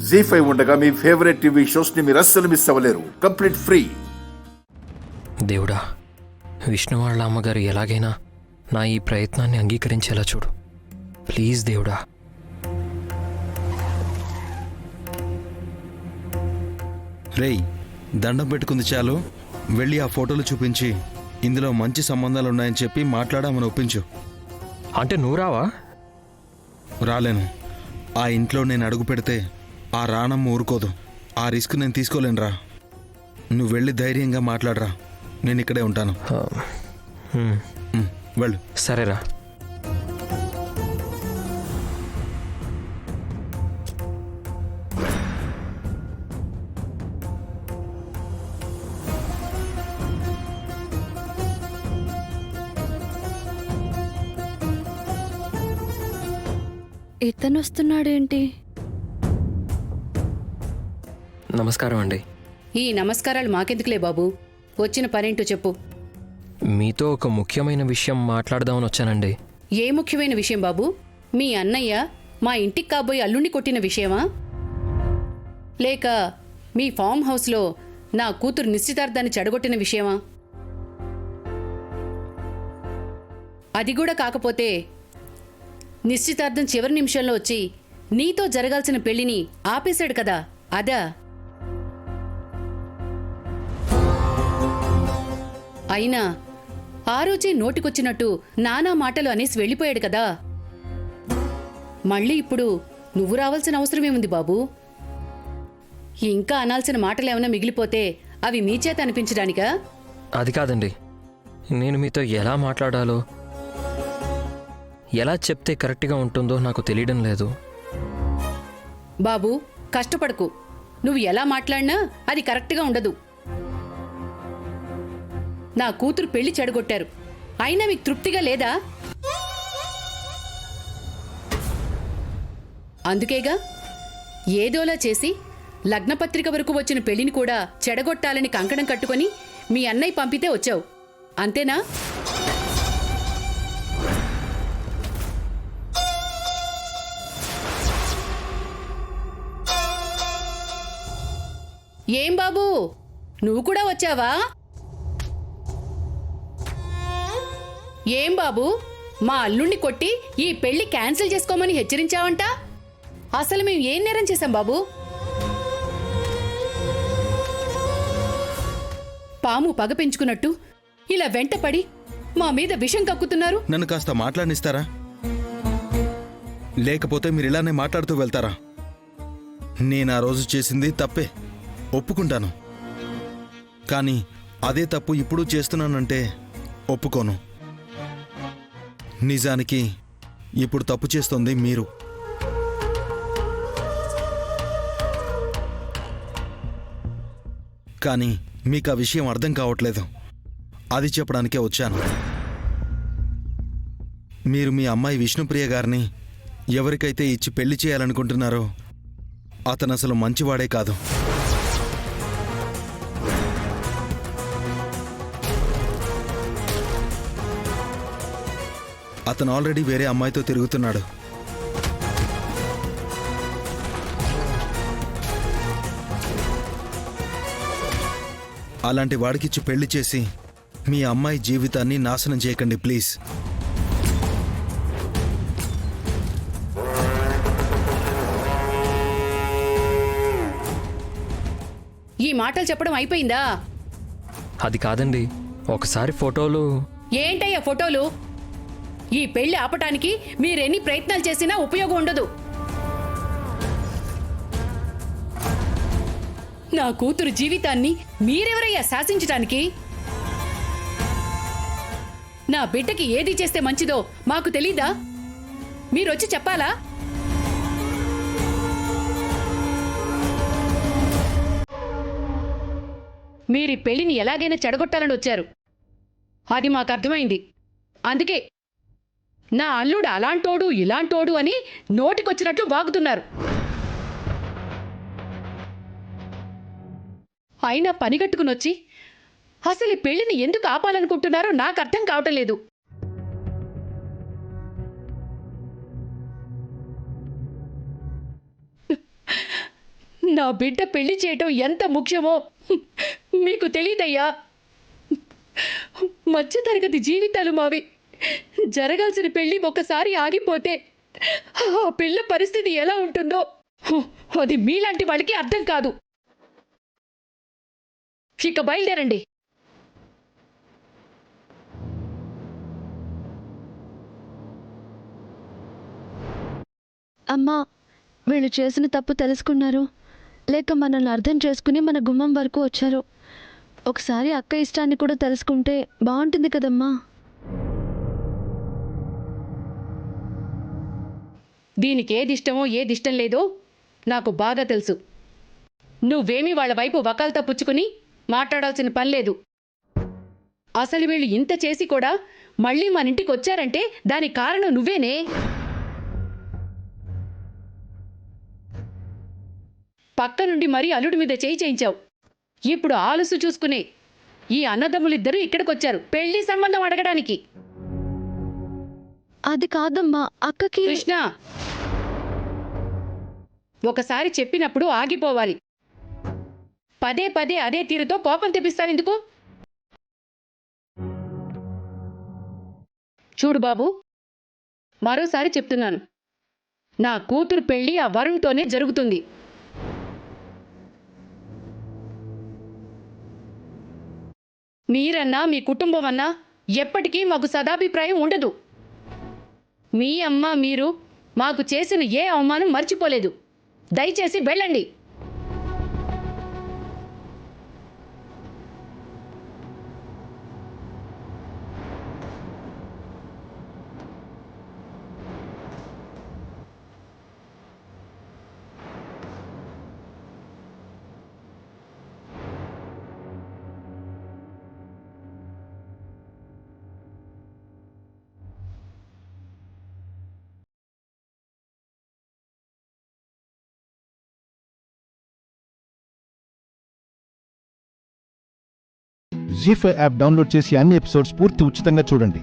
జీ5 ఉండగా మీ favourite TV shows ని మీరు అస్సలు మిస్ అవ్వలేరు. Complete free. దేవుడా, విష్ణు వాళ్ళ అమ్మగారు ఎలాగైనా నా ఈ ప్రయత్నాన్ని అంగీకరించేలా చూడు ప్లీజ్ దేవుడా. రేయ్, దండం పెట్టుకుంది చాలు. వెళ్ళి ఆ ఫోటోలు చూపించి ఇందులో మంచి సంబంధాలు ఉన్నాయని చెప్పి మాట్లాడామని ఒప్పించు. అంటే నువ్వు రావా? రాలేను. ఆ ఇంట్లో నేను అడుగు పెడితే ఆ రాణమ్మ ఊరుకోదు. ఆ రిస్క్ నేను తీసుకోలేనురా. నువ్వు వెళ్ళి ధైర్యంగా మాట్లాడరా. నేను ఇక్కడే ఉంటాను. వెళ్ళు. సరేరా. ఇతను వస్తున్నాడేంటి? నమస్కారం అండి. ఈ నమస్కారాలు మాకెందుకులే బాబు, వచ్చిన పనేంటో చెప్పు. మీతో ఒక ముఖ్యమైన విషయం మాట్లాడదామని వచ్చానండి. ఏ ముఖ్యమైన విషయం బాబు? మీ అన్నయ్య మా ఇంటికి కాబోయే అల్లుణ్ణి కొట్టిన విషయమా, లేక మీ ఫామ్ హౌస్లో నా కూతురు నిశ్చితార్థాన్ని చెడగొట్టిన విషయమా? అది కూడా కాకపోతే నిశ్చితార్థం చివరి నిమిషంలో వచ్చి నీతో జరగాల్సిన పెళ్లిని ఆపేశాడు కదా, అదా? అయినా ఆ రోజే నోటికొచ్చినట్టు నానా మాటలు అనేసి వెళ్ళిపోయాడు కదా. మళ్ళీ ఇప్పుడు నువ్వు రావాల్సిన అవసరమేముంది బాబు? ఇంకా అనాల్సిన మాటలేమైనా మిగిలిపోతే అవి మీ చేత అనిపించడానికా? అది కాదండి, నేను మీతో ఎలా మాట్లాడాలో, ఎలా చెప్తే కరెక్ట్గా ఉంటుందో నాకు తెలియడం లేదు. బాబు, కష్టపడకు. నువ్వు ఎలా మాట్లాడినా అది కరెక్ట్గా ఉండదు. నా కూతురు పెళ్లి చెడగొట్టారు, అయినా మీకు తృప్తిగా లేదా? అందుకేగా ఏదోలా చేసి లగ్నపత్రిక వరకు వచ్చిన పెళ్లిని కూడా చెడగొట్టాలని కంకణం కట్టుకొని మీ అన్నయ్య పంపితే వచ్చావు, అంతేనా? ఏం బాబు, నువ్వు కూడా వచ్చావా? ఏం బాబు, మా అల్లుణ్ణి కొట్టి ఈ పెళ్లి క్యాన్సిల్ చేసుకోమని హెచ్చరించావంట. అసలు మేము ఏం నేరం చేశాం బాబు? పాము పగ పెంచుకున్నట్టు ఇలా వెంటపడి మా మీద విషం కక్కుతున్నారు. నన్ను కాస్త మాట్లాడినిస్తారా? లేకపోతే మీరు ఇలానే మాట్లాడుతూ వెళ్తారా? నేను ఆ రోజు చేసింది తప్పే, ఒప్పుకుంటాను. కానీ అదే తప్పు ఇప్పుడు చేస్తున్నానంటే ఒప్పుకోను. నిజానికి ఇప్పుడు తప్పు చేస్తుంది మీరు. కానీ మీకు ఆ విషయం అర్థం కావట్లేదు. అది చెప్పడానికే వచ్చాను. మీరు మీ అమ్మాయి విష్ణుప్రియ గారిని ఎవరికైతే ఇచ్చి పెళ్లి చేయాలనుకుంటున్నారో అతను అసలు మంచివాడే కాదు. అతను ఆల్రెడీ వేరే అమ్మాయితో తిరుగుతున్నాడు. అలాంటి వాడికిచ్చి పెళ్లి చేసి మీ అమ్మాయి జీవితాన్ని నాశనం చేయకండి ప్లీజ్. ఈ మాటలు చెప్పడం అయిపోయిందా? అది కాదండి, ఒకసారి ఫోటోలు. ఏంటయ్యా ఫోటోలు? ఈ పెళ్లి ఆపటానికి మీరెన్ని ప్రయత్నాలు చేసినా ఉపయోగం ఉండదు. నా కూతురు జీవితాన్ని మీరెవరయ్యా శాసించటానికి? నా బిడ్డకి ఏది చేస్తే మంచిదో మాకు తెలీదా? మీరొచ్చి చెప్పాలా? మీరీ పెళ్లిని ఎలాగైనా చెడగొట్టాలని వచ్చారు, అది మాకు అర్థమైంది. అందుకే నా అల్లుడు అలాంటోడు ఇలాంటోడు అని నోటికొచ్చినట్లు వాగుతున్నారు. అయినా పనిగట్టుకునొచ్చి అసలు ఈ పెళ్లిని ఎందుకు ఆపాలనుకుంటున్నారో నాకు అర్థం కావటం లేదు. నా బిడ్డ పెళ్లి చేయటం ఎంత ముఖ్యమో మీకు తెలియదయ్యా. మధ్యతరగతి జీవితాలు మావి. జరగాల్సిన పెళ్లి ఒకసారి ఆగిపోతే ఆ పిల్ల పరిస్థితి ఎలా ఉంటుందో అది మీలాంటి వాళ్ళకి అర్థం కాదు. ఇక బయలుదేరండి. అమ్మా, వీళ్ళు చేసిన తప్పు తెలుసుకున్నారు, లేక మనల్ని అర్థం చేసుకుని మన గుమ్మం వరకు వచ్చారు. ఒకసారి అక్క ఇష్టాన్ని కూడా తెలుసుకుంటే బాగుంటుంది కదమ్మా. దీనికి ఏది ఇష్టమో ఏది ఇష్టం లేదో నాకు బాగా తెలుసు. నువ్వేమీ వాళ్ళ వైపు వకాల్తా పుచ్చుకుని మాట్లాడాల్సిన పని లేదు. అసలు వీళ్ళు ఇంత చేసి కూడా మళ్ళీ మన ఇంటికి వచ్చారంటే దానికి కారణం నువ్వేనే. పక్క నుండి మరీ అల్లుడి మీద చేయి చేయించావు. ఇప్పుడు ఆలస్సు చూసుకునే ఈ అన్నదమ్ములిద్దరూ ఇక్కడికొచ్చారు పెళ్లి సంబంధం అడగడానికి. అది కాదమ్మా, అక్కకి. కృష్ణ, ఒకసారి చెప్పినప్పుడు ఆగిపోవాలి. పదే పదే అదే తీరుతో కోపం తెప్పిస్తానెందుకు? చూడు బాబు, మరోసారి చెప్తున్నాను, నా కూతురు పెళ్లి ఆ వరుణ్తోనే జరుగుతుంది. మీరన్నా మీ కుటుంబం అన్నా ఎప్పటికీ మాకు సదాభిప్రాయం ఉండదు. మీ అమ్మ మీరు మాకు చేసిన ఏ అవమానం మర్చిపోలేదు. దయచేసి వెళ్ళండి. జీ5 యాప్ డౌన్లోడ్ చేసి అన్ని ఎపిసోడ్స్ పూర్తి ఉచితంగా చూడండి.